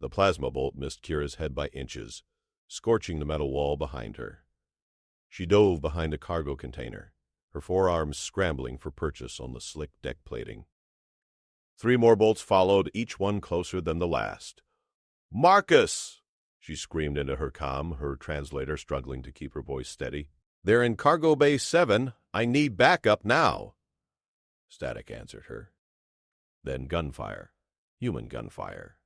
The plasma bolt missed Kira's head by inches, scorching the metal wall behind her. She dove behind a cargo container, her forearms scrambling for purchase on the slick deck plating. 3 more bolts followed, each one closer than the last. "Marcus!" she screamed into her comm, her translator struggling to keep her voice steady. "They're in Cargo Bay 7. I need backup now." Static answered her. Then gunfire. Human gunfire.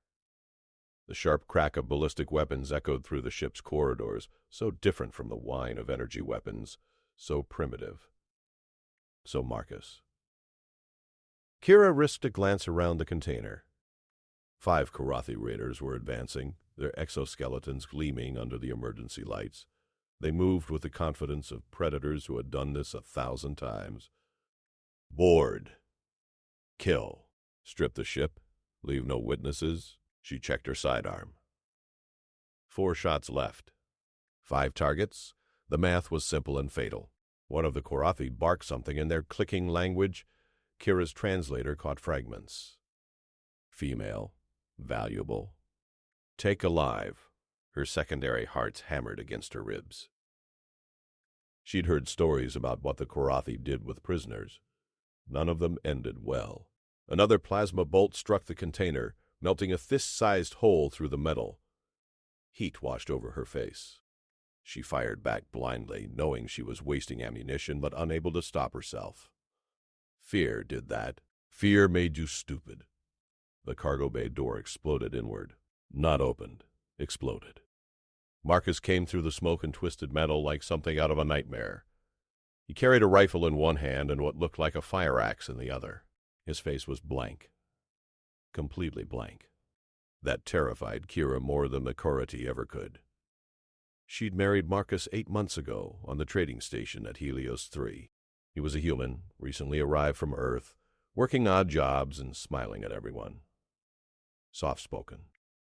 The sharp crack of ballistic weapons echoed through the ship's corridors, so different from the whine of energy weapons, so primitive. So Marcus. Kira risked a glance around the container. 5 Karathi raiders were advancing, their exoskeletons gleaming under the emergency lights. They moved with the confidence of predators who had done this 1,000 times. Board. Kill. Strip the ship. Leave no witnesses. She checked her sidearm. 4 shots left. 5 targets. The math was simple and fatal. One of the Karathi barked something in their clicking language. Kira's translator caught fragments. Female. Valuable. Take alive. Her secondary hearts hammered against her ribs. She'd heard stories about what the Karathi did with prisoners. None of them ended well. Another plasma bolt struck the container, melting a fist-sized hole through the metal. Heat washed over her face. She fired back blindly, knowing she was wasting ammunition, but unable to stop herself. Fear did that. Fear made you stupid. The cargo bay door exploded inward. Not opened. Exploded. Marcus came through the smoke and twisted metal like something out of a nightmare. He carried a rifle in one hand and what looked like a fire axe in the other. His face was blank. Completely blank. That terrified Kira more than the Karathi ever could. She'd married Marcus 8 months ago on the trading station at Helios 3. He was a human, recently arrived from Earth, working odd jobs and smiling at everyone. Soft-spoken.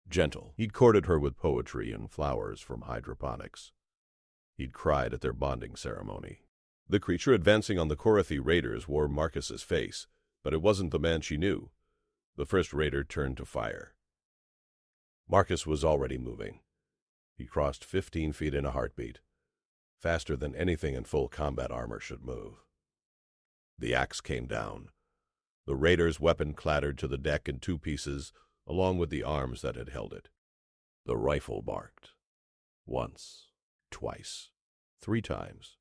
Gentle. He'd courted her with poetry and flowers from hydroponics. He'd cried at their bonding ceremony. The creature advancing on the Karathi raiders wore Marcus's face, but it wasn't the man she knew. The first raider turned to fire. Marcus was already moving. He crossed 15 feet in a heartbeat, faster than anything in full combat armor should move. The axe came down. The raider's weapon clattered to the deck in 2 pieces, along with the arms that had held it. The rifle barked. Once, twice, 3 times.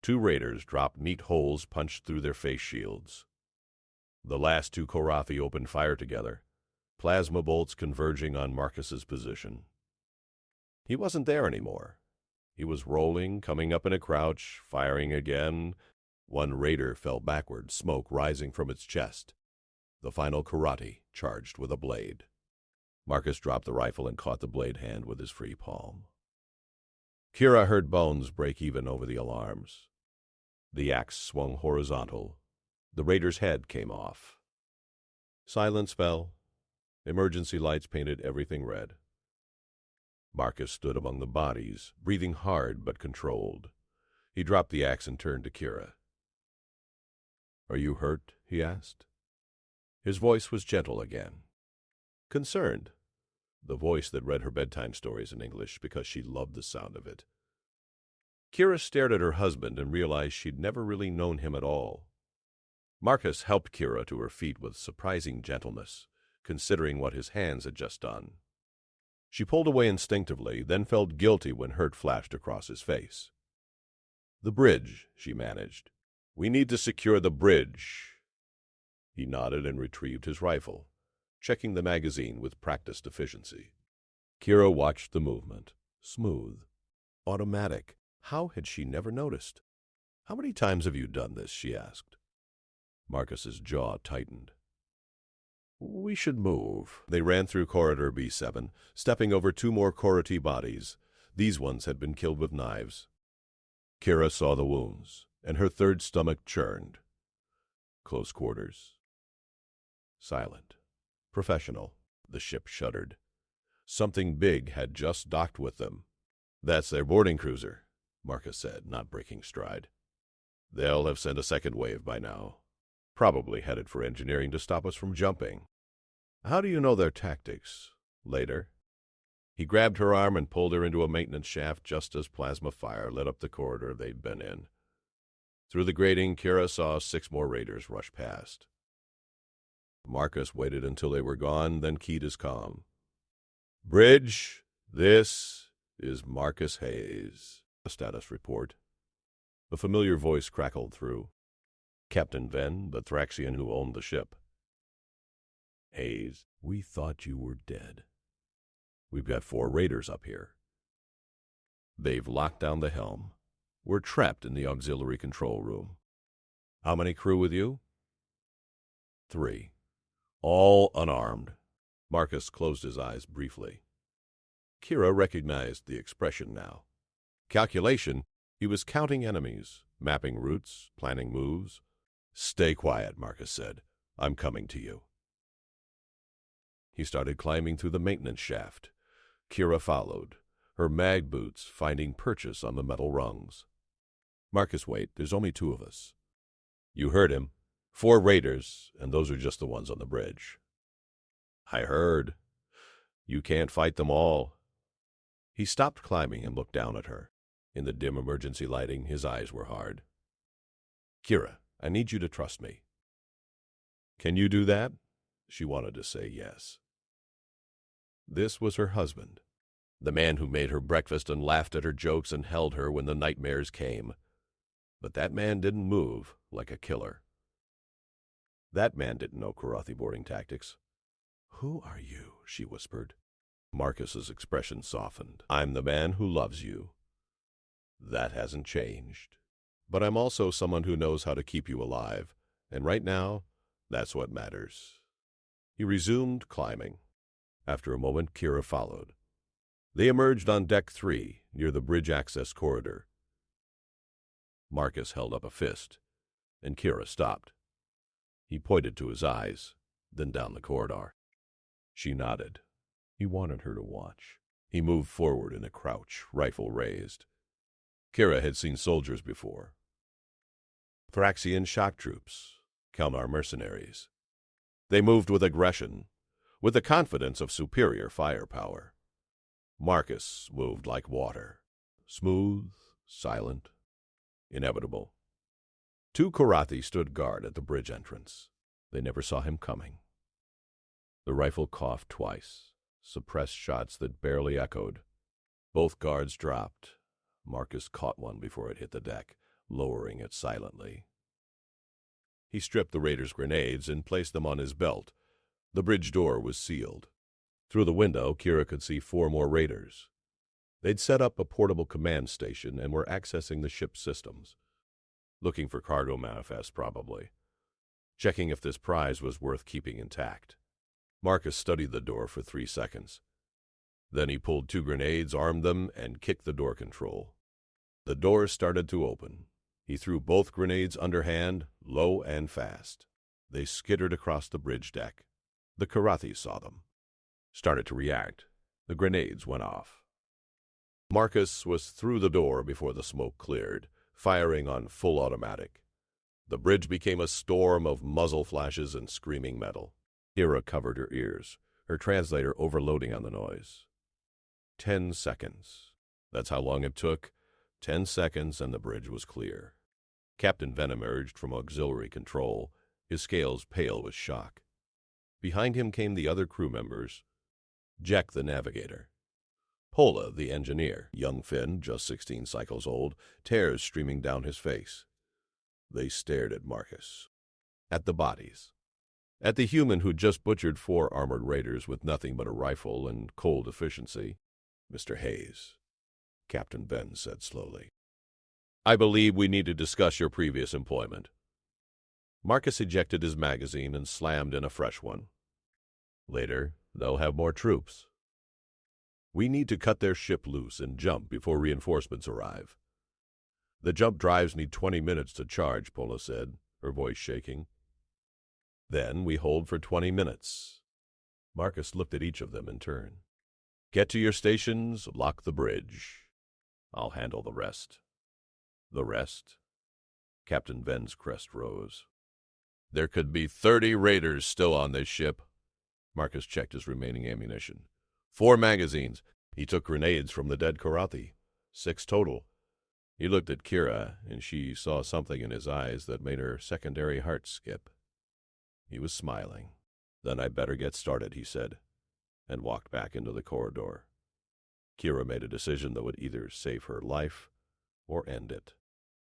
2 raiders dropped neat holes punched through their face shields. The last 2 Karathi opened fire together, plasma bolts converging on Marcus's position. He wasn't there anymore. He was rolling, coming up in a crouch, firing again. One raider fell backward, smoke rising from its chest. The final Karathi charged with a blade. Marcus dropped the rifle and caught the blade hand with his free palm. Kira heard bones break even over the alarms. The axe swung horizontal. The raider's head came off. Silence fell. Emergency lights painted everything red. Marcus stood among the bodies, breathing hard but controlled. He dropped the axe and turned to Kira. "Are you hurt?" he asked. His voice was gentle again. Concerned. The voice that read her bedtime stories in English because she loved the sound of it. Kira stared at her husband and realized she'd never really known him at all. Marcus helped Kira to her feet with surprising gentleness, considering what his hands had just done. She pulled away instinctively, then felt guilty when hurt flashed across his face. "The bridge," she managed. "We need to secure the bridge." He nodded and retrieved his rifle, checking the magazine with practiced efficiency. Kira watched the movement. Smooth. Automatic. How had she never noticed? "How many times have you done this?" she asked. Marcus's jaw tightened. "We should move." They ran through corridor B7, stepping over 2 more Karathi bodies. These ones had been killed with knives. Kira saw the wounds, and her third stomach churned. Close quarters. Silent. Professional. The ship shuddered. Something big had just docked with them. "That's their boarding cruiser," Marcus said, not breaking stride. "They'll have sent a second wave by now. Probably headed for engineering to stop us from jumping." "How do you know their tactics?" Later, he grabbed her arm and pulled her into a maintenance shaft just as plasma fire lit up the corridor they'd been in. Through the grating, Kira saw 6 more raiders rush past. Marcus waited until they were gone, then keyed his comm. "Bridge, this is Marcus Hayes." A status report. A familiar voice crackled through. Captain Venn, the Thraxian who owned the ship. "Hayes, we thought you were dead. We've got 4 raiders up here. They've locked down the helm. We're trapped in the auxiliary control room. How many crew with you?" 3. All unarmed. Marcus closed his eyes briefly. Kira recognized the expression now. Calculation, he was counting enemies, mapping routes, planning moves. "Stay quiet," Marcus said. "I'm coming to you." He started climbing through the maintenance shaft. Kira followed, her mag boots finding purchase on the metal rungs. "Marcus, wait, there's only 2 of us." "You heard him. 4 raiders, and those are just the ones on the bridge." "I heard. You can't fight them all." He stopped climbing and looked down at her. In the dim emergency lighting, his eyes were hard. "Kira, I need you to trust me." "Can you do that?" She wanted to say yes. This was her husband, the man who made her breakfast and laughed at her jokes and held her when the nightmares came. But that man didn't move like a killer. That man didn't know Karathi boarding tactics. "Who are you?" she whispered. Marcus's expression softened. "I'm the man who loves you. That hasn't changed. But I'm also someone who knows how to keep you alive, and right now, that's what matters." He resumed climbing. After a moment, Kira followed. They emerged on Deck 3, near the bridge access corridor. Marcus held up a fist, and Kira stopped. He pointed to his eyes, then down the corridor. She nodded. He wanted her to watch. He moved forward in a crouch, rifle raised. Kira had seen soldiers before. Thraxian shock troops, Kelnar mercenaries. They moved with aggression, with the confidence of superior firepower. Marcus moved like water, smooth, silent, inevitable. 2 Karathi stood guard at the bridge entrance. They never saw him coming. The rifle coughed twice, suppressed shots that barely echoed. Both guards dropped. Marcus caught one before it hit the deck, lowering it silently. He stripped the raiders' grenades and placed them on his belt. The bridge door was sealed. Through the window, Kira could see 4 more raiders. They'd set up a portable command station and were accessing the ship's systems. Looking for cargo manifests, probably. Checking if this prize was worth keeping intact. Marcus studied the door for 3 seconds. Then he pulled 2 grenades, armed them, and kicked the door control. The door started to open. He threw both grenades underhand, low and fast. They skittered across the bridge deck. The Karathi saw them. Started to react. The grenades went off. Marcus was through the door before the smoke cleared, firing on full automatic. The bridge became a storm of muzzle flashes and screaming metal. Kira covered her ears, her translator overloading on the noise. 10 seconds. That's how long it took. 10 seconds and the bridge was clear. Captain Venn emerged from auxiliary control, his scales pale with shock. Behind him came the other crew members. Jack the navigator. Pola the engineer, young Finn, just 16 cycles old, tears streaming down his face. They stared at Marcus. At the bodies. At the human who'd just butchered 4 armored raiders with nothing but a rifle and cold efficiency. "Mr. Hayes," Captain Venn said slowly, "I believe we need to discuss your previous employment." Marcus ejected his magazine and slammed in a fresh one. "Later, they'll have more troops. We need to cut their ship loose and jump before reinforcements arrive." "The jump drives need 20 minutes to charge," Pola said, her voice shaking. "Then we hold for 20 minutes. Marcus looked at each of them in turn. "Get to your stations, lock the bridge. I'll handle the rest." "The rest?" Captain Venn's crest rose. "There could be 30 raiders still on this ship." Marcus checked his remaining ammunition. 4 magazines. He took grenades from the dead Karate. 6 total. He looked at Kira, and she saw something in his eyes that made her secondary heart skip. He was smiling. Then I'd better get started, he said, and walked back into the corridor. Kira made a decision that would either save her life or end it.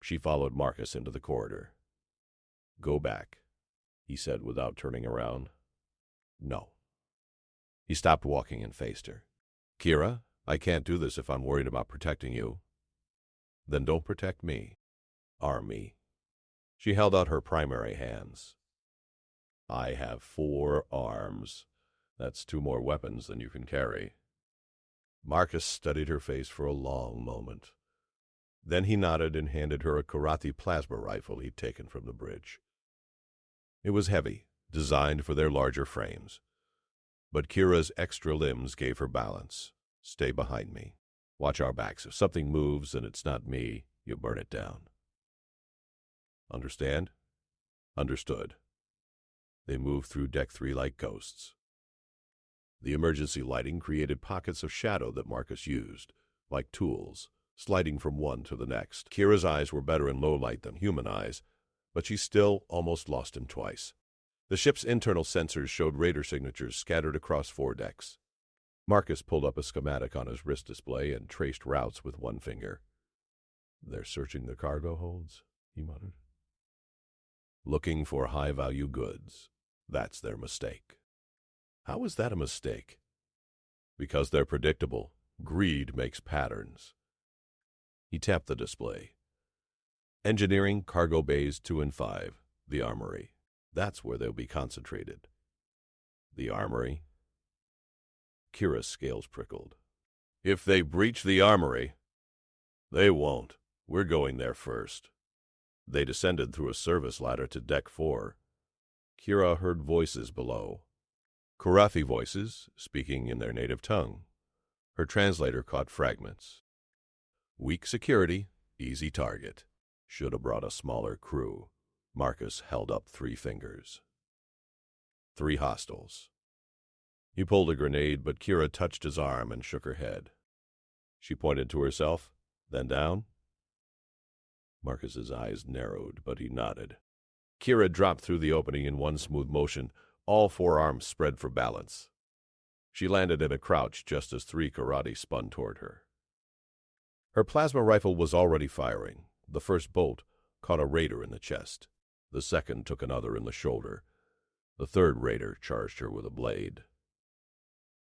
She followed Marcus into the corridor. Go back, he said without turning around. No. He stopped walking and faced her. Kira, I can't do this if I'm worried about protecting you. Then don't protect me. Arm me. She held out her primary hands. I have 4 arms. That's 2 more weapons than you can carry. Marcus studied her face for a long moment. Then he nodded and handed her a karate plasma rifle he'd taken from the bridge. It was heavy, designed for their larger frames. But Kira's extra limbs gave her balance. Stay behind me. Watch our backs. If something moves and it's not me, you burn it down. Understand? Understood. They moved through Deck 3 like ghosts. The emergency lighting created pockets of shadow that Marcus used, like tools, sliding from one to the next. Kira's eyes were better in low light than human eyes, but she still almost lost him twice. The ship's internal sensors showed radar signatures scattered across 4 decks. Marcus pulled up a schematic on his wrist display and traced routes with one finger. They're searching the cargo holds, he muttered. Looking for high-value goods. That's their mistake. How is that a mistake? Because they're predictable. Greed makes patterns. He tapped the display. Engineering, cargo bays 2 and 5, the armory. That's where they'll be concentrated. The armory? Kira's scales prickled. If they breach the armory, they won't. We're going there first. They descended through a service ladder to Deck 4. Kira heard voices below. Karate voices, speaking in their native tongue. Her translator caught fragments. Weak security, easy target. Should have brought a smaller crew. Marcus held up 3 fingers. 3 hostiles. He pulled a grenade, but Kira touched his arm and shook her head. She pointed to herself, then down. Marcus's eyes narrowed, but he nodded. Kira dropped through the opening in one smooth motion, all 4 arms spread for balance. She landed in a crouch just as 3 karate spun toward her. Her plasma rifle was already firing. The first bolt caught a raider in the chest. The second took another in the shoulder. The third raider charged her with a blade.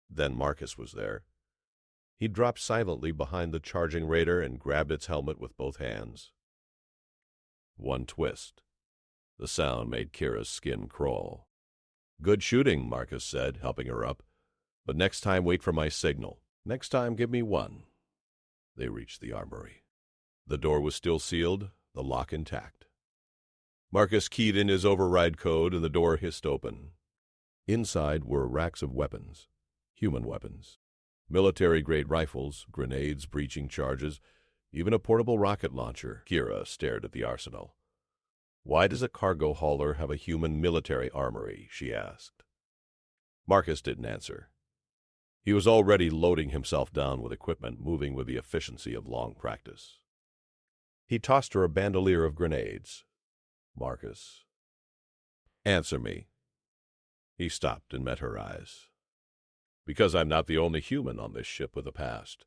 Then Marcus was there. He dropped silently behind the charging raider and grabbed its helmet with both hands. One twist. The sound made Kira's skin crawl. Good shooting, Marcus said, helping her up. But next time wait for my signal. Next time give me 1. They reached the armory. The door was still sealed, the lock intact. Marcus keyed in his override code and the door hissed open. Inside were racks of weapons. Human weapons. Military-grade rifles, grenades, breaching charges, even a portable rocket launcher. Kira stared at the arsenal. Why does a cargo hauler have a human military armory? She asked. Marcus didn't answer. He was already loading himself down with equipment, moving with the efficiency of long practice. He tossed her a bandolier of grenades. Marcus. Answer me. He stopped and met her eyes. Because I'm not the only human on this ship with a past.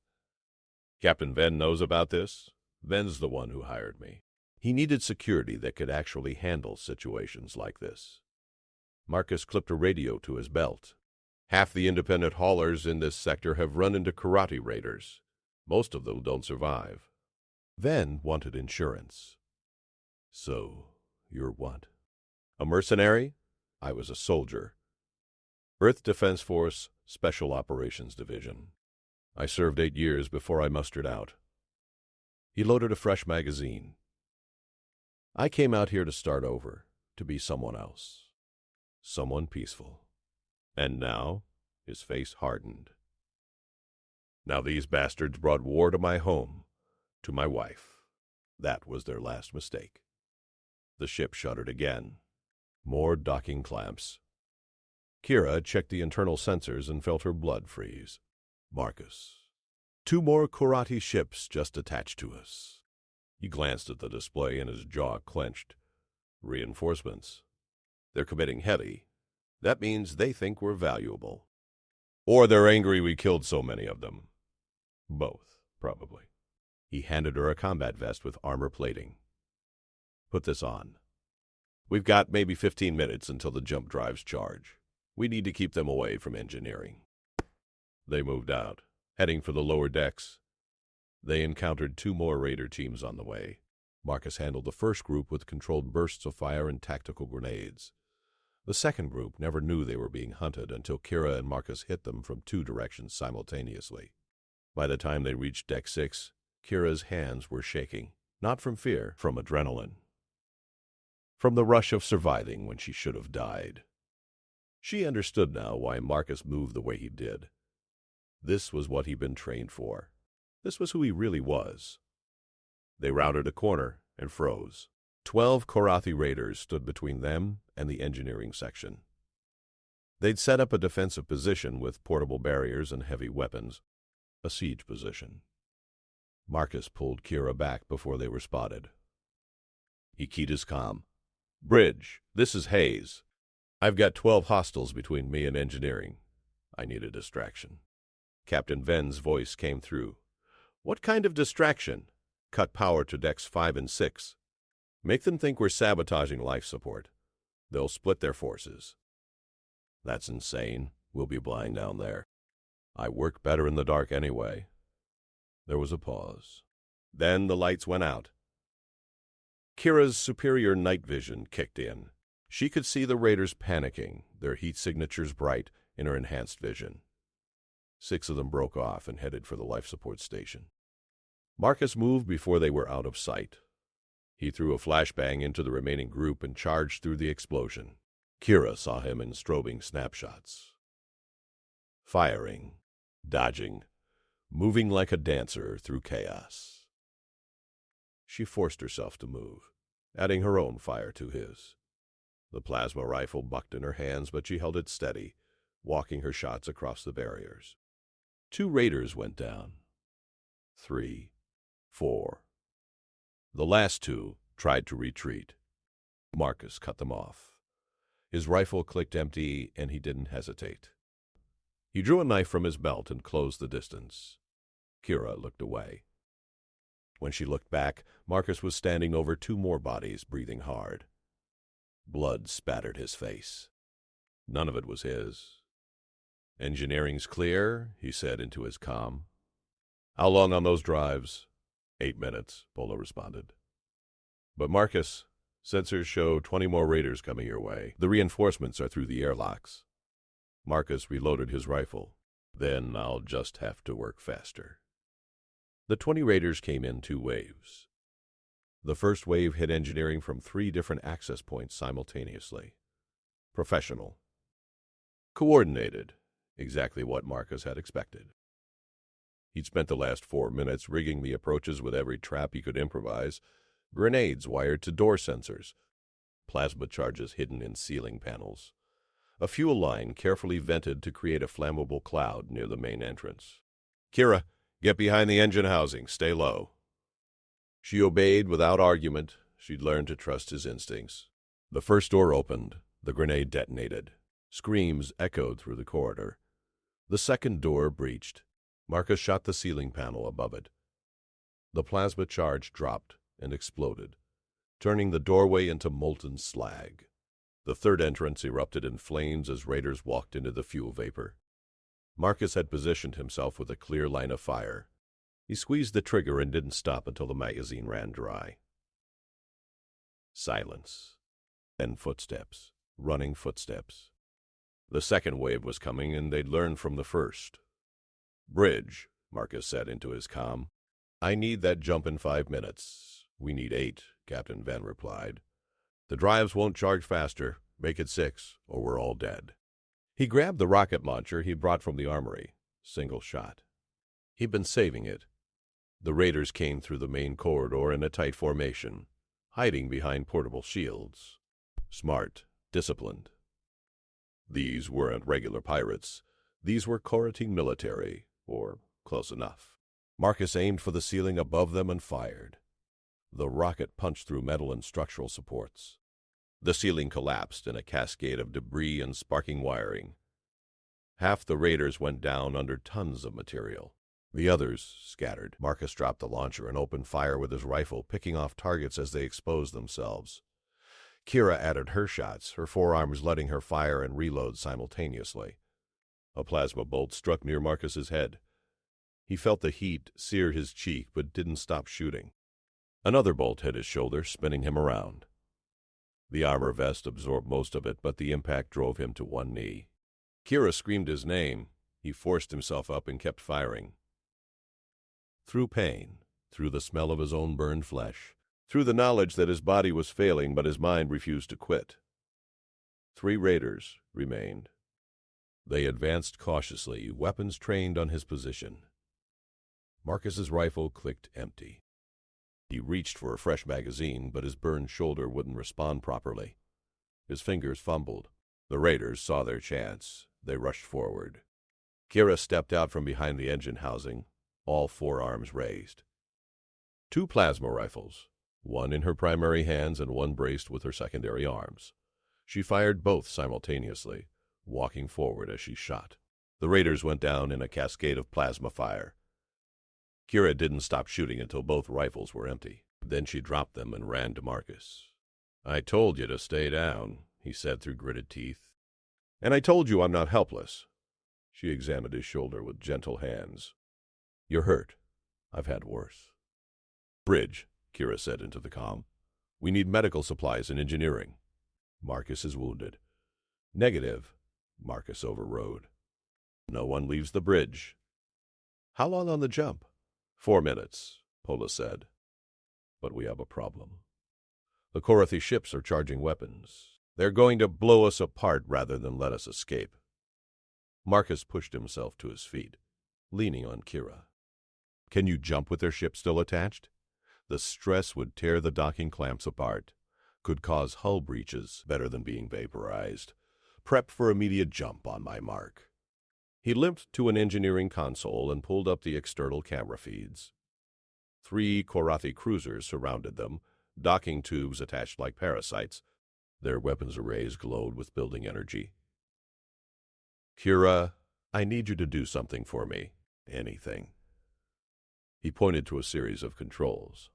Captain Venn knows about this. Venn's the one who hired me. He needed security that could actually handle situations like this. Marcus clipped a radio to his belt. Half the independent haulers in this sector have run into karate raiders. Most of them don't survive. Venn wanted insurance. So, you're what? A mercenary? I was a soldier. Earth Defense Force, Special Operations Division. I served 8 years before I mustered out. He loaded a fresh magazine. I came out here to start over, to be someone else. Someone peaceful. And now, his face hardened. Now these bastards brought war to my home, to my wife. That was their last mistake. The ship shuddered again. More docking clamps. Kira checked the internal sensors and felt her blood freeze. Marcus. 2 more Korati ships just attached to us. He glanced at the display and his jaw clenched. Reinforcements. They're committing heavy. That means they think we're valuable. Or they're angry we killed so many of them. Both, probably. He handed her a combat vest with armor plating. Put this on. We've got maybe 15 minutes until the jump drives charge. We need to keep them away from engineering. They moved out, heading for the lower decks. They encountered 2 more raider teams on the way. Marcus handled the first group with controlled bursts of fire and tactical grenades. The second group never knew they were being hunted until Kira and Marcus hit them from 2 directions simultaneously. By the time they reached Deck 6, Kira's hands were shaking, not from fear, from adrenaline. From the rush of surviving when she should have died. She understood now why Marcus moved the way he did. This was what he'd been trained for. This was who he really was. They rounded a corner and froze. 12 Korathi raiders stood between them and the engineering section. They'd set up a defensive position with portable barriers and heavy weapons, a siege position. Marcus pulled Kira back before they were spotted. He keyed his comm. "Bridge, this is Hayes. I've got 12 hostiles between me and engineering. I need a distraction." Captain Ven's voice came through. "What kind of distraction? Cut power to decks 5 and 6. Make them think we're sabotaging life support. They'll split their forces." "That's insane. We'll be blind down there. I work better in the dark anyway." There was a pause. Then the lights went out. Kira's superior night vision kicked in. She could see the raiders panicking, their heat signatures bright in her enhanced vision. 6 of them broke off and headed for the life support station. Marcus moved before they were out of sight. He threw a flashbang into the remaining group and charged through the explosion. Kira saw him in strobing snapshots. Firing, dodging, moving like a dancer through chaos. She forced herself to move, adding her own fire to his. The plasma rifle bucked in her hands, but she held it steady, walking her shots across the barriers. 2 raiders went down. 3, 4. The last 2 tried to retreat. Marcus cut them off. His rifle clicked empty, and he didn't hesitate. He drew a knife from his belt and closed the distance. Kira looked away. When she looked back, Marcus was standing over 2 more bodies, breathing hard. Blood spattered his face. None of it was his. "Engineering's clear," he said into his comm. "How long on those drives?" 8 minutes, Bola responded. "But Marcus, sensors show 20 more raiders coming your way. The reinforcements are through the airlocks." Marcus reloaded his rifle. "Then I'll just have to work faster." The 20 raiders came in 2 waves. The first wave hit engineering from 3 different access points simultaneously. Professional. Coordinated. Exactly what Marcus had expected. He'd spent the last 4 minutes rigging the approaches with every trap he could improvise, grenades wired to door sensors, plasma charges hidden in ceiling panels, a fuel line carefully vented to create a flammable cloud near the main entrance. "Kira, get behind the engine housing. Stay low." She obeyed without argument. She'd learned to trust his instincts. The first door opened. The grenade detonated. Screams echoed through the corridor. The second door breached. Marcus shot the ceiling panel above it. The plasma charge dropped and exploded, turning the doorway into molten slag. The third entrance erupted in flames as raiders walked into the fuel vapor. Marcus had positioned himself with a clear line of fire. He squeezed the trigger and didn't stop until the magazine ran dry. Silence. Then footsteps. Running footsteps. The second wave was coming, and they'd learned from the first. "Bridge," Marcus said into his comm. "I need that jump in 5 minutes." "We need 8, Captain Van replied. "The drives won't charge faster. Make it 6, or we're all dead." He grabbed the rocket launcher he brought from the armory. Single shot. He'd been saving it. The raiders came through the main corridor in a tight formation, hiding behind portable shields. Smart, disciplined. These weren't regular pirates. These were Korati military, or close enough. Marcus aimed for the ceiling above them and fired. The rocket punched through metal and structural supports. The ceiling collapsed in a cascade of debris and sparking wiring. Half the raiders went down under tons of material. The others scattered. Marcus dropped the launcher and opened fire with his rifle, picking off targets as they exposed themselves. Kira added her shots, her forearms letting her fire and reload simultaneously. A plasma bolt struck near Marcus's head. He felt the heat sear his cheek, but didn't stop shooting. Another bolt hit his shoulder, spinning him around. The armor vest absorbed most of it, but the impact drove him to one knee. Kira screamed his name. He forced himself up and kept firing. Through pain, through the smell of his own burned flesh, through the knowledge that his body was failing but his mind refused to quit. 3 raiders remained. They advanced cautiously, weapons trained on his position. Marcus's rifle clicked empty. He reached for a fresh magazine, but his burned shoulder wouldn't respond properly. His fingers fumbled. The raiders saw their chance. They rushed forward. Kira stepped out from behind the engine housing, all forearms raised. 2 plasma rifles, one in her primary hands and one braced with her secondary arms. She fired both simultaneously, walking forward as she shot. The raiders went down in a cascade of plasma fire. Kira didn't stop shooting until both rifles were empty. Then she dropped them and ran to Marcus. "I told you to stay down," he said through gritted teeth. "And I told you I'm not helpless." She examined his shoulder with gentle hands. "You're hurt. I've had worse." "Bridge," Kira said into the comm. "We need medical supplies and engineering." "Marcus is wounded." "Negative," Marcus overrode. "No one leaves the bridge." "How long on the jump?" 4 minutes, Pola said. "But we have a problem. The Korathi ships are charging weapons. They're going to blow us apart rather than let us escape." Marcus pushed himself to his feet, leaning on Kira. "Can you jump with their ship still attached? The stress would tear the docking clamps apart, could cause hull breaches better than being vaporized. Prep for immediate jump on my mark." He limped to an engineering console and pulled up the external camera feeds. 3 Korathi cruisers surrounded them, docking tubes attached like parasites. Their weapons arrays glowed with building energy. "Kira, I need you to do something for me. Anything." He pointed to a series of controls.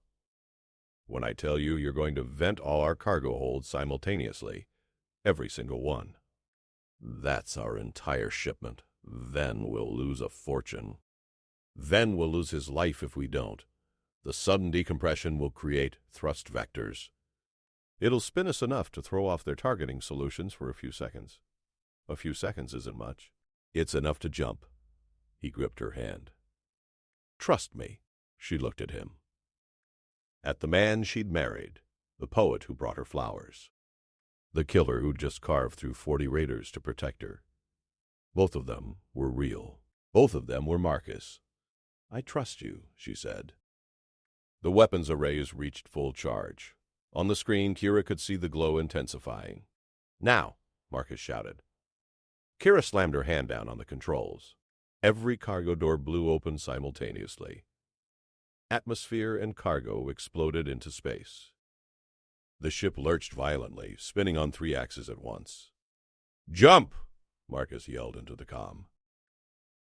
"When I tell you, you're going to vent all our cargo holds simultaneously. Every single one. That's our entire shipment. Then we'll lose a fortune. Then we'll lose his life if we don't. The sudden decompression will create thrust vectors. It'll spin us enough to throw off their targeting solutions for a few seconds. A few seconds isn't much. It's enough to jump." He gripped her hand. "Trust me." She looked at him. At the man she'd married, the poet who brought her flowers, the killer who'd just carved through 40 raiders to protect her. Both of them were real. Both of them were Marcus. "I trust you," she said. The weapons arrays reached full charge. On the screen, Kira could see the glow intensifying. "Now!" Marcus shouted. Kira slammed her hand down on the controls. Every cargo door blew open simultaneously. Atmosphere and cargo exploded into space. The ship lurched violently, spinning on 3 axes at once. "Jump!" Marcus yelled into the comm.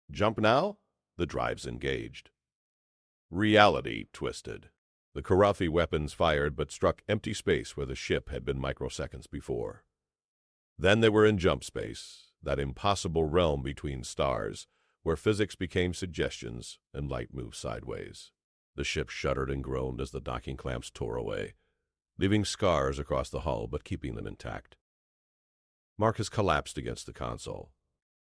"Jump now?" The drives engaged. Reality twisted. The Korathi weapons fired but struck empty space where the ship had been microseconds before. Then they were in jump space, that impossible realm between stars, where physics became suggestions and light moved sideways. The ship shuddered and groaned as the docking clamps tore away, leaving scars across the hull but keeping them intact. Marcus collapsed against the console.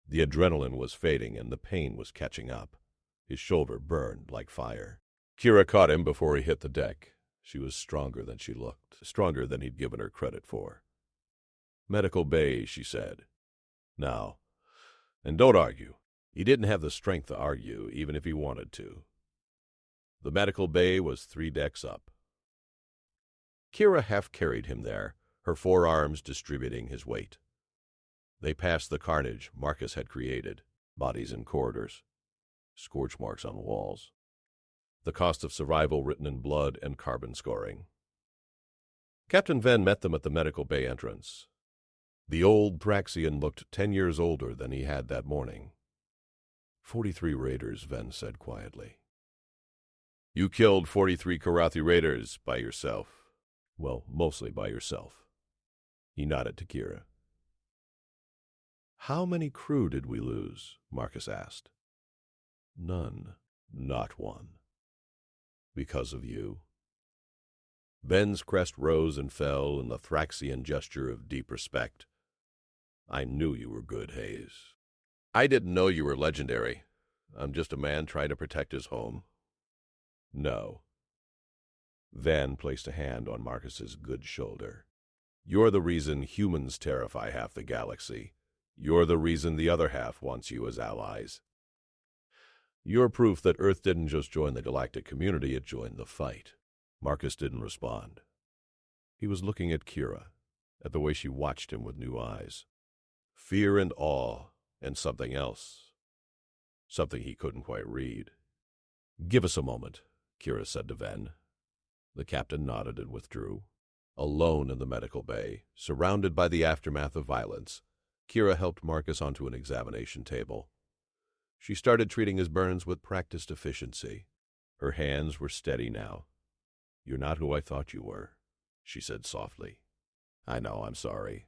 The adrenaline was fading and the pain was catching up. His shoulder burned like fire. Kira caught him before he hit the deck. She was stronger than she looked, stronger than he'd given her credit for. "Medical bay," she said. "Now. And don't argue." He didn't have the strength to argue, even if he wanted to. The medical bay was 3 decks up. Kira half-carried him there, her forearms distributing his weight. They passed the carnage Marcus had created, bodies in corridors. scorch marks on walls. The cost of survival written in blood and carbon scoring. Captain Venn met them at the medical bay entrance. The old Thraxian looked 10 years older than he had that morning. 43 raiders, Venn said quietly. You killed 43 Karathi raiders by yourself. Well, mostly by yourself. He nodded to Kira. How many crew did we lose? Marcus asked. None. Not one. Because of you. Ben's crest rose and fell in the Thraxian gesture of deep respect. I knew you were good, Hayes. I didn't know you were legendary. I'm just a man trying to protect his home. No. Van placed a hand on Marcus's good shoulder. You're the reason humans terrify half the galaxy. You're the reason the other half wants you as allies. You're proof that Earth didn't just join the galactic community, it joined the fight. Marcus didn't respond. He was looking at Kira, at the way she watched him with new eyes. Fear and awe, and something else. Something he couldn't quite read. Give us a moment, Kira said to Venn. The captain nodded and withdrew. Alone in the medical bay, surrounded by the aftermath of violence, Kira helped Marcus onto an examination table. She started treating his burns with practiced efficiency. Her hands were steady now. You're not who I thought you were, she said softly. I know, I'm sorry.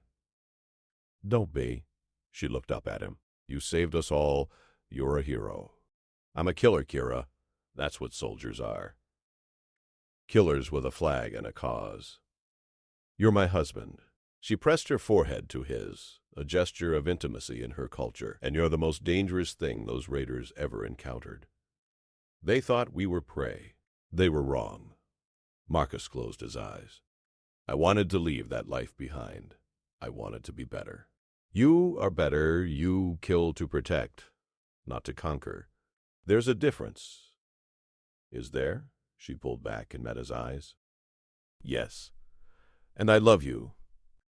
Don't be. She looked up at him. You saved us all. You're a hero. I'm a killer, Kira. That's what soldiers are. Killers with a flag and a cause. You're my husband. She pressed her forehead to his, a gesture of intimacy in her culture, and you're the most dangerous thing those raiders ever encountered. They thought we were prey. They were wrong. Marcus closed his eyes. I wanted to leave that life behind. I wanted to be better. You are better. You kill to protect, not to conquer. There's a difference. Is there? She pulled back and met his eyes. Yes. And I love you.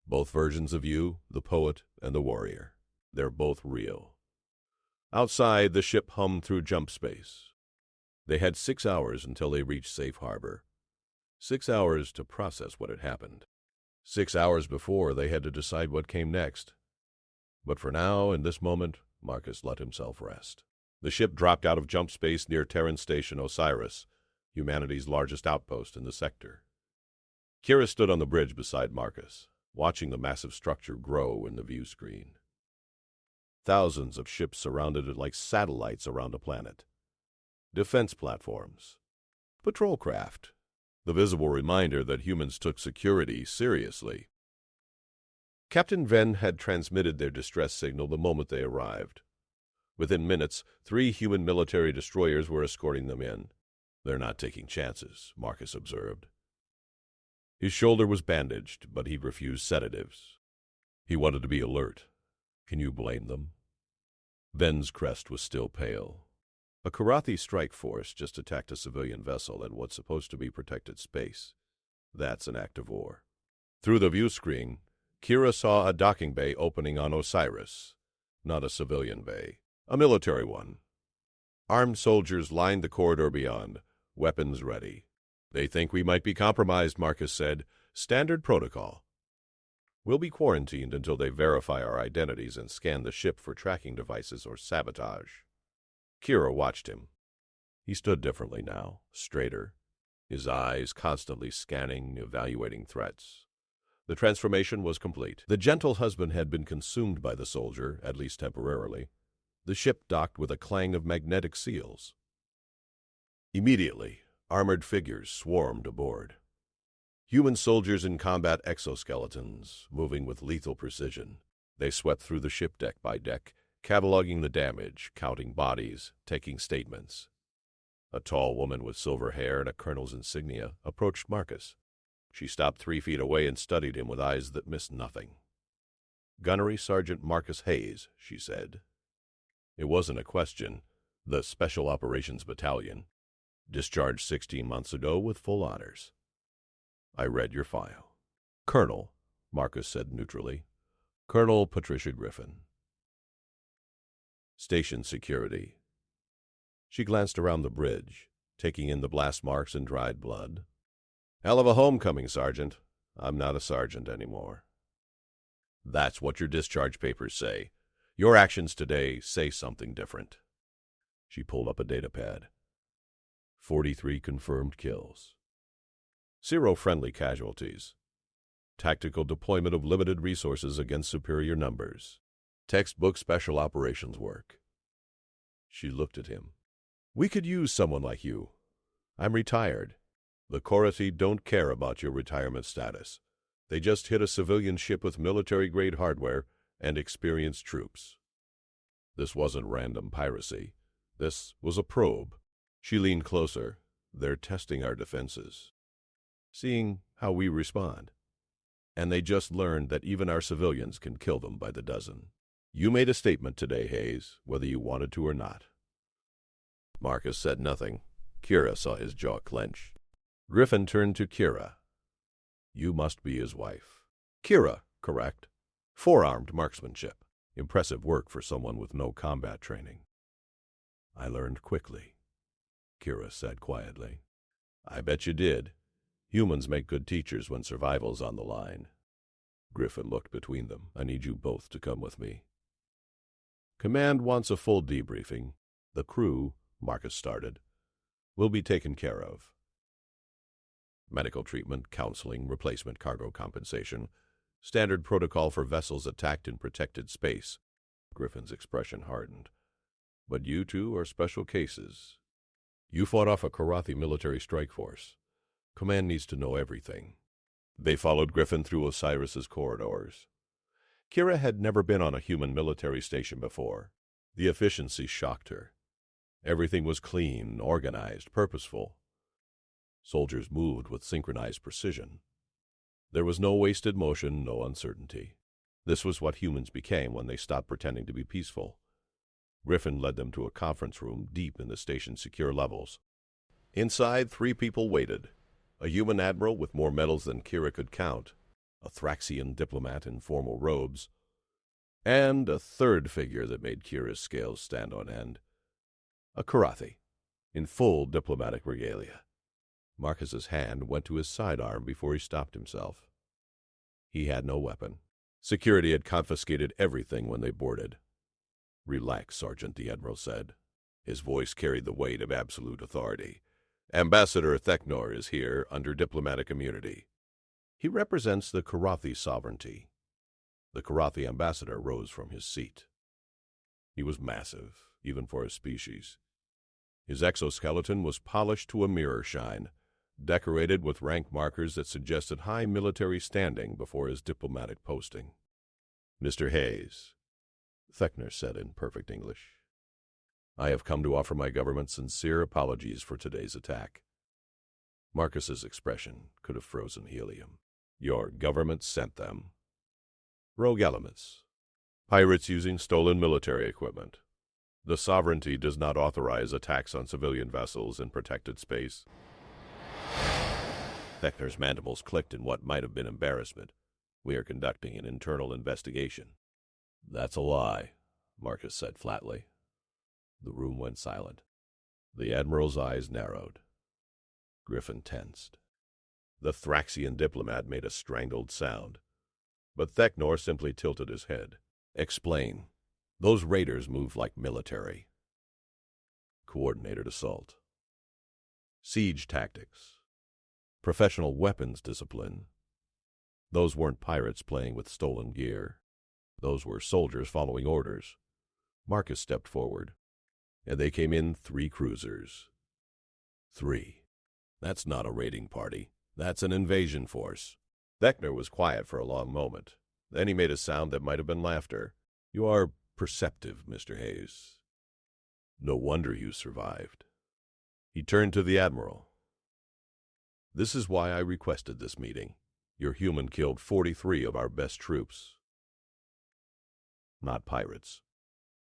Both versions of you, the poet and the warrior. They're both real. Outside, the ship hummed through jump space. They had 6 hours until they reached safe harbor. 6 hours to process what had happened. 6 hours before, they had to decide what came next. But for now, in this moment, Marcus let himself rest. The ship dropped out of jump space near Terran Station Osiris, humanity's largest outpost in the sector. Kira stood on the bridge beside Marcus, watching the massive structure grow in the view screen. Thousands of ships surrounded it like satellites around a planet. Defense platforms. Patrol craft. The visible reminder that humans took security seriously. Captain Venn had transmitted their distress signal the moment they arrived. Within minutes, 3 human military destroyers were escorting them in. They're not taking chances, Marcus observed. His shoulder was bandaged, but he refused sedatives. He wanted to be alert. Can you blame them? Venn's crest was still pale. A Karathi strike force just attacked a civilian vessel in what's supposed to be protected space. That's an act of war. Through the view screen, Kira saw a docking bay opening on Osiris. Not a civilian bay, a military one. Armed soldiers lined the corridor beyond, weapons ready. They think we might be compromised, Marcus said. Standard protocol. We'll be quarantined until they verify our identities and scan the ship for tracking devices or sabotage. Kira watched him. He stood differently now, straighter, his eyes constantly scanning, evaluating threats. The transformation was complete. The gentle husband had been consumed by the soldier, at least temporarily. The ship docked with a clang of magnetic seals. Immediately, armored figures swarmed aboard. Human soldiers in combat exoskeletons, moving with lethal precision. They swept through the ship deck by deck, cataloging the damage, counting bodies, taking statements. A tall woman with silver hair and a colonel's insignia approached Marcus. She stopped 3 feet away and studied him with eyes that missed nothing. Gunnery Sergeant Marcus Hayes, she said. It wasn't a question. The Special Operations Battalion. Discharged 16 months ago with full honors. I read your file. Colonel, Marcus said neutrally. Colonel Patricia Griffin. Station security. She glanced around the bridge, taking in the blast marks and dried blood. Hell of a homecoming, Sergeant. I'm not a sergeant anymore. That's what your discharge papers say. Your actions today say something different. She pulled up a data pad. 43 confirmed kills. 0 friendly casualties. Tactical deployment of limited resources against superior numbers. Textbook special operations work. She looked at him. We could use someone like you. I'm retired. The Korathi don't care about your retirement status. They just hit a civilian ship with military-grade hardware and experienced troops. This wasn't random piracy. This was a probe. She leaned closer. They're testing our defenses, seeing how we respond. And they just learned that even our civilians can kill them by the dozen. You made a statement today, Hayes, whether you wanted to or not. Marcus said nothing. Kira saw his jaw clench. Griffin turned to Kira. You must be his wife. Kira, correct. 4-armed marksmanship. Impressive work for someone with no combat training. I learned quickly, Kira said quietly. I bet you did. Humans make good teachers when survival's on the line. Griffin looked between them. I need you both to come with me. Command wants a full debriefing. The crew, Marcus started, will be taken care of. Medical treatment, counseling, replacement cargo compensation, standard protocol for vessels attacked in protected space. Griffin's expression hardened. But you two are special cases. You fought off a Korathi military strike force. Command needs to know everything. They followed Griffin through Osiris's corridors. Kira had never been on a human military station before. The efficiency shocked her. Everything was clean, organized, purposeful. Soldiers moved with synchronized precision. There was no wasted motion, no uncertainty. This was what humans became when they stopped pretending to be peaceful. Griffin led them to a conference room deep in the station's secure levels. Inside, 3 people waited. A human admiral with more medals than Kira could count, a Thraxian diplomat in formal robes, and a third figure that made Kira's scales stand on end. A Korathi, in full diplomatic regalia. Marcus's hand went to his sidearm before he stopped himself. He had no weapon. Security had confiscated everything when they boarded. Relax, Sergeant, the Admiral said. His voice carried the weight of absolute authority. Ambassador Theknor is here under diplomatic immunity. He represents the Korathi sovereignty. The Korathi ambassador rose from his seat. He was massive, even for his species. His exoskeleton was polished to a mirror shine, decorated with rank markers that suggested high military standing before his diplomatic posting. Mr. Hayes, Theknor said in perfect English, I have come to offer my government sincere apologies for today's attack. Marcus's expression could have frozen helium. Your government sent them. Rogue elements. Pirates using stolen military equipment. The sovereignty does not authorize attacks on civilian vessels in protected space. Theknor's mandibles clicked in what might have been embarrassment. We are conducting an internal investigation. That's a lie, Marcus said flatly. The room went silent. The Admiral's eyes narrowed. Griffin tensed. The Thraxian diplomat made a strangled sound, but Theknor simply tilted his head. Explain. Those raiders moved like military. Coordinated assault. Siege tactics. Professional weapons discipline. Those weren't pirates playing with stolen gear. Those were soldiers following orders. Marcus stepped forward. And they came in 3 cruisers. 3. That's not a raiding party. That's an invasion force. Theknor was quiet for a long moment. Then he made a sound that might have been laughter. You are perceptive, Mr. Hayes. No wonder you survived. He turned to the Admiral. This is why I requested this meeting. Your human killed 43 of our best troops. Not pirates.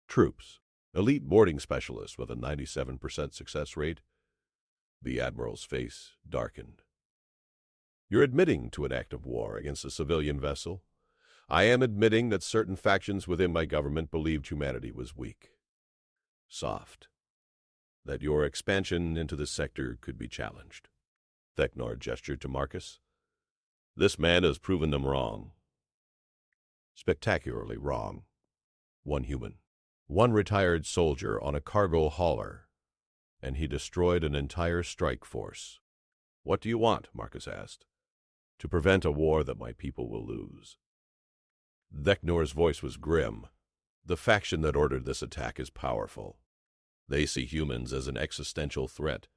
Troops. Elite boarding specialists with a 97% success rate. The Admiral's face darkened. You're admitting to an act of war against a civilian vessel. I am admitting that certain factions within my government believed humanity was weak. Soft. that your expansion into the sector could be challenged. Theknor gestured to Marcus. This man has proven them wrong. Spectacularly wrong. One human. One retired soldier on a cargo hauler, and he destroyed an entire strike force. What do you want? Marcus asked. To prevent a war that my people will lose. Theknor's voice was grim. The faction that ordered this attack is powerful. They see humans as an existential threat.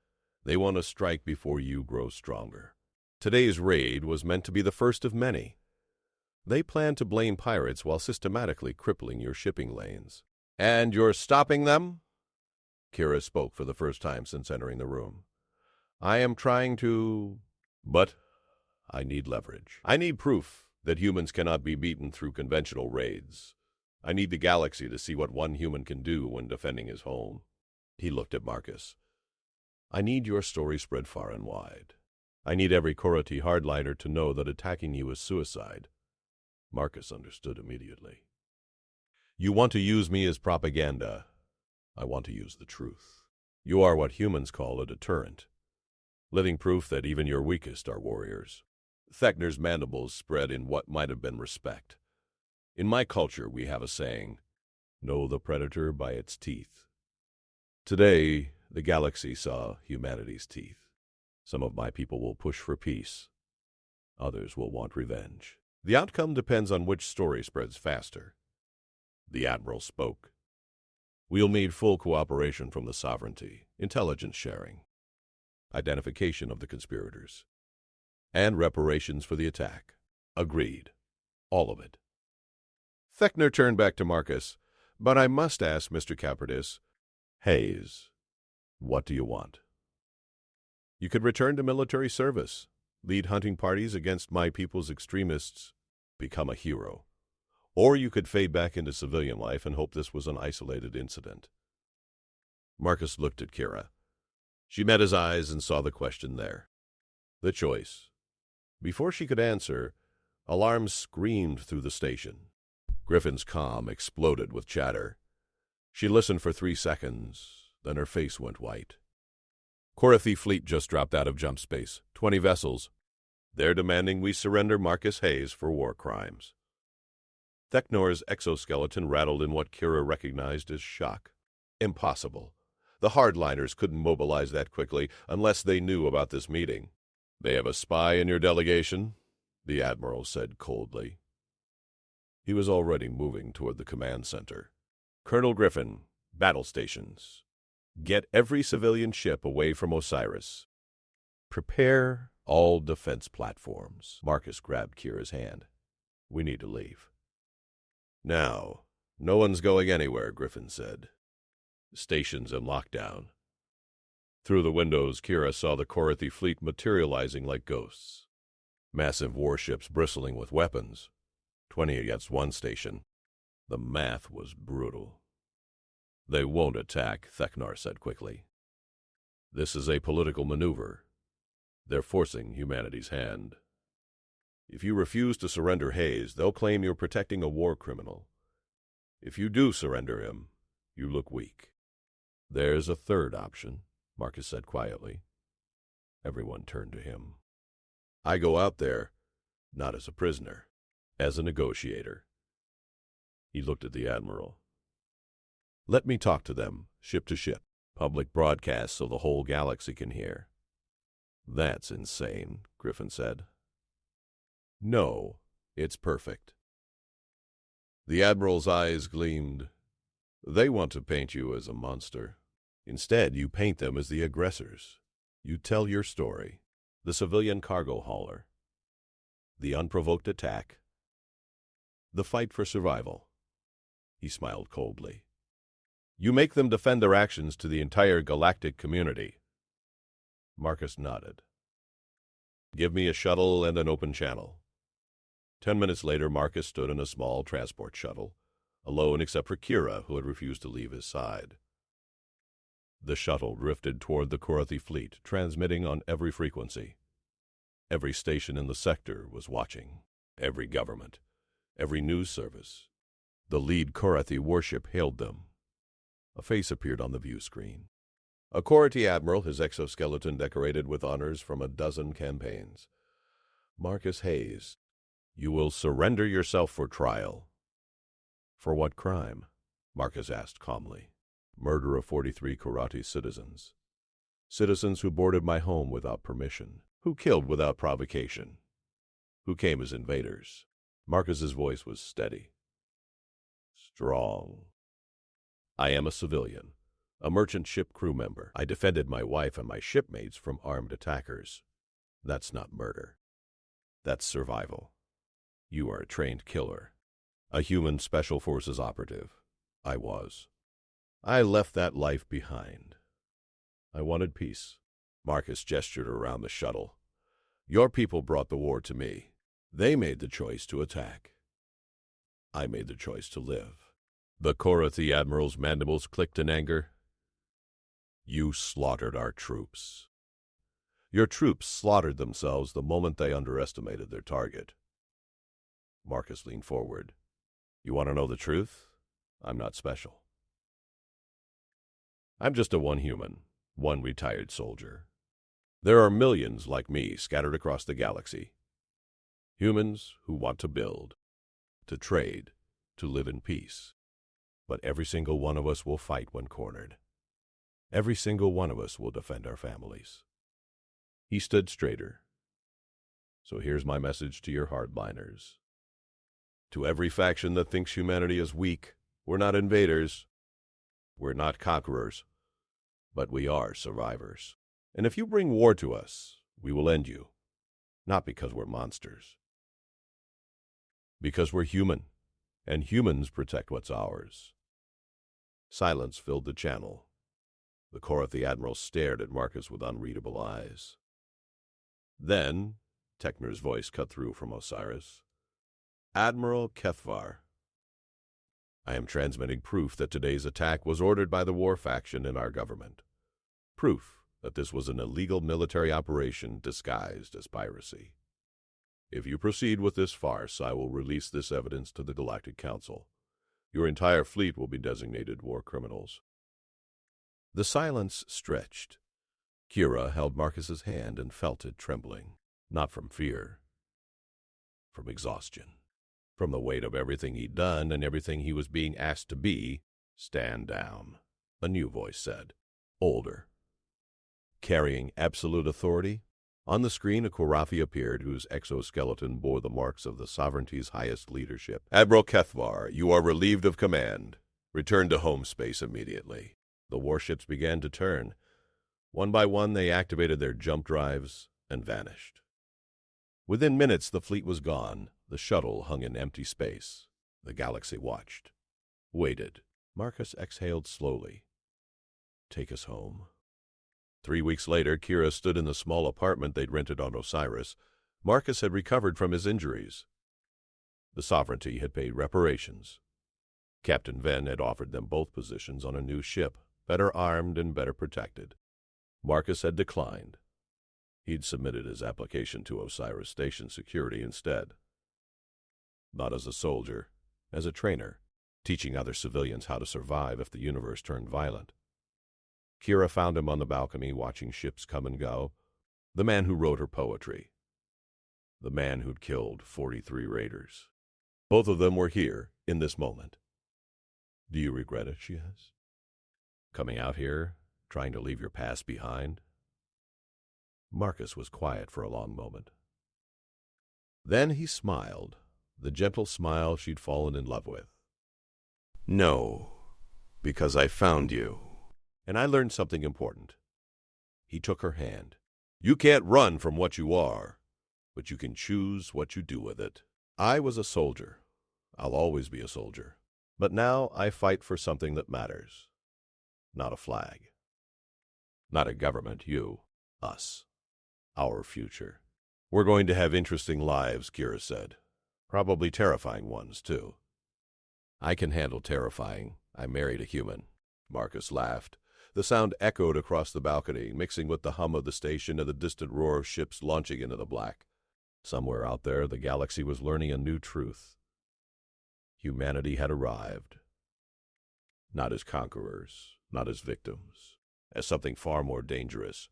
They want to strike before you grow stronger. Today's raid was meant to be the first of many. They plan to blame pirates while systematically crippling your shipping lanes. And you're stopping them? Kira spoke for the first time since entering the room. I am trying to... But I need leverage. I need proof that humans cannot be beaten through conventional raids. I need the galaxy to see what one human can do when defending his home. He looked at Marcus. I need your story spread far and wide. I need every Korati hardliner to know that attacking you is suicide. Marcus understood immediately. You want to use me as propaganda. I want to use the truth. You are what humans call a deterrent. Living proof that even your weakest are warriors. Theknor's mandibles spread in what might have been respect. In my culture, we have a saying, know the predator by its teeth. Today, the galaxy saw humanity's teeth. Some of my people will push for peace. Others will want revenge. The outcome depends on which story spreads faster. The Admiral spoke. We'll need full cooperation from the sovereignty, intelligence sharing, identification of the conspirators, and reparations for the attack. Agreed. All of it. Theknor turned back to Marcus. But I must ask, Mr. Capardis. Hayes, what do you want? You could return to military service, lead hunting parties against my people's extremists, become a hero. Or you could fade back into civilian life and hope this was an isolated incident. Marcus looked at Kira. She met his eyes and saw the question there. The choice. Before she could answer, alarms screamed through the station. Griffin's comm exploded with chatter. She listened for 3 seconds, then her face went white. Korathi fleet just dropped out of jump space. 20 vessels. They're demanding we surrender Marcus Hayes for war crimes. Theknor's exoskeleton rattled in what Kira recognized as shock. Impossible. The hardliners couldn't mobilize that quickly unless they knew about this meeting. They have a spy in your delegation, the Admiral said coldly. He was already moving toward the command center. Colonel Griffin, battle stations. Get every civilian ship away from Osiris. Prepare all defense platforms. Marcus grabbed Kira's hand. We need to leave. Now, no one's going anywhere, Griffin said. Stations in lockdown. Through the windows, Kira saw the Korathi fleet materializing like ghosts. Massive warships bristling with weapons. 20 against one station. The math was brutal. They won't attack, Theknor said quickly. This is a political maneuver. They're forcing humanity's hand. If you refuse to surrender Hayes, they'll claim you're protecting a war criminal. If you do surrender him, you look weak. There's a third option, Marcus said quietly. Everyone turned to him. I go out there, not as a prisoner, as a negotiator. He looked at the Admiral. Let me talk to them, ship to ship. Public broadcast so the whole galaxy can hear. That's insane, Griffin said. No, it's perfect. The Admiral's eyes gleamed. They want to paint you as a monster. Instead, you paint them as the aggressors. You tell your story. The civilian cargo hauler. The unprovoked attack. The fight for survival. He smiled coldly. You make them defend their actions to the entire galactic community. Marcus nodded. Give me a shuttle and an open channel. 10 minutes later, Marcus stood in a small transport shuttle, alone except for Kira, who had refused to leave his side. The shuttle drifted toward the Korathi fleet, transmitting on every frequency. Every station in the sector was watching. Every government. Every news service. The lead Korathi warship hailed them. A face appeared on the view screen. A Corati admiral, his exoskeleton decorated with honors from a dozen campaigns. Marcus Hayes, you will surrender yourself for trial. For what crime? Marcus asked calmly. Murder of 43 Corati citizens. Citizens who boarded my home without permission, who killed without provocation, who came as invaders. Marcus's voice was steady, strong. I am a civilian, a merchant ship crew member. I defended my wife and my shipmates from armed attackers. That's not murder. That's survival. You are a trained killer, a human special forces operative. I was. I left that life behind. I wanted peace. Marcus gestured around the shuttle. Your people brought the war to me. They made the choice to attack. I made the choice to live. The Corati admiral's mandibles clicked in anger. You slaughtered our troops. Your troops slaughtered themselves the moment they underestimated their target. Marcus leaned forward. You want to know the truth? I'm not special. I'm just a one human, one retired soldier. There are millions like me scattered across the galaxy. Humans who want to build, to trade, to live in peace. But every single one of us will fight when cornered. Every single one of us will defend our families. He stood straighter. So here's my message to your hardliners. To every faction that thinks humanity is weak, we're not invaders. We're not conquerors. But we are survivors. And if you bring war to us, we will end you. Not because we're monsters. Because we're human, and humans protect what's ours. Silence filled the channel. The Corati admiral stared at Marcus with unreadable eyes. Then, Techner's voice cut through from Osiris. Admiral Kethvar, I am transmitting proof that today's attack was ordered by the war faction in our government. Proof that this was an illegal military operation disguised as piracy. If you proceed with this farce, I will release this evidence to the Galactic Council. Your entire fleet will be designated war criminals. The silence stretched. Kira held Marcus's hand and felt it trembling, not from fear, from exhaustion. From the weight of everything he'd done and everything he was being asked to be. Stand down, a new voice said, older. Carrying absolute authority, on the screen a Korafi appeared whose exoskeleton bore the marks of the sovereignty's highest leadership. Admiral Kethvar, you are relieved of command. Return to home space immediately. The warships began to turn. One by one they activated their jump drives and vanished. Within minutes the fleet was gone. The shuttle hung in empty space. The galaxy watched. Waited. Marcus exhaled slowly. Take us home. 3 weeks later, Kira stood in the small apartment they'd rented on Osiris. Marcus had recovered from his injuries. The sovereignty had paid reparations. Captain Venn had offered them both positions on a new ship, better armed and better protected. Marcus had declined. He'd submitted his application to Osiris Station Security instead. Not as a soldier, as a trainer, teaching other civilians how to survive if the universe turned violent. Kira found him on the balcony watching ships come and go, the man who wrote her poetry, the man who'd killed 43 raiders. Both of them were here, in this moment. Do you regret it, she asked? Coming out here, trying to leave your past behind? Marcus was quiet for a long moment. Then he smiled, the gentle smile she'd fallen in love with. No, because I found you. And I learned something important. He took her hand. You can't run from what you are, but you can choose what you do with it. I was a soldier. I'll always be a soldier. But now I fight for something that matters. Not a flag. Not a government, you, us. Our future. We're going to have interesting lives, Kira said. Probably terrifying ones, too. I can handle terrifying. I married a human. Marcus laughed. The sound echoed across the balcony, mixing with the hum of the station and the distant roar of ships launching into the black. Somewhere out there, the galaxy was learning a new truth. Humanity had arrived. Not as conquerors, not as victims, as something far more dangerous.